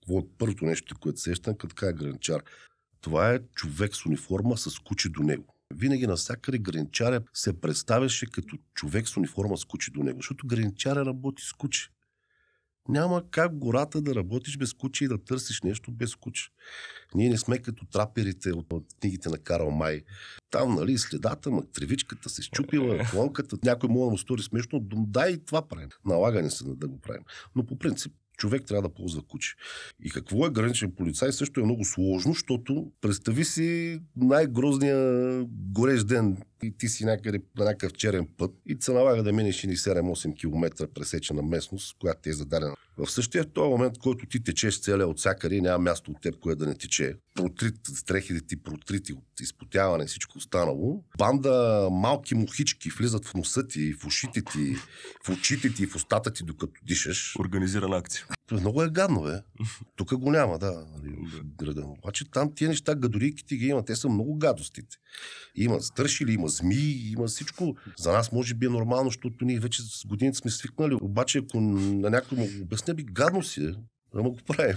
Какво е първото нещо, което сещам, като така е граничар? Това е човек с униформа с куче до него. Винаги навсякъде граничаря се представяше като човек с униформа с куче до него, защото граничаря работи с куче. Няма как в гората да работиш без куче и да търсиш нещо без куче. Ние не сме като траперите от книгите на Карл Май. Там, нали, следата, тревичката се счупила, клонката, някой може да му стори смешно, да и това правим. Налагане се да го правим. Но по принцип човек трябва да ползва куче. И какво е граничен полицай също е много сложно, защото представи си най-грозния горещ ден и ти си някъде на някакъв черен път и се налага да минеш и 7-8 км пресечена местност, която ти е зададена. В същия този момент, който ти течеш целия от всякъде, няма място от теб, кое да не тече. Протрит, стрехите ти протрити от изпотяване и всичко останало. Банда малки мухички влизат в носа ти, в ушите ти, в очите ти, в устата ти, докато дишаш. Организирана акция. Много е гадно, бе. Тук го няма, да. В града. Обаче там тия неща, гадорийките ги има, те са много гадостите. Има стършили, има змии, има всичко. За нас може би е нормално, защото ние вече с годините сме свикнали. Обаче ако на някой му обясня, би гадно си е, да му го правим.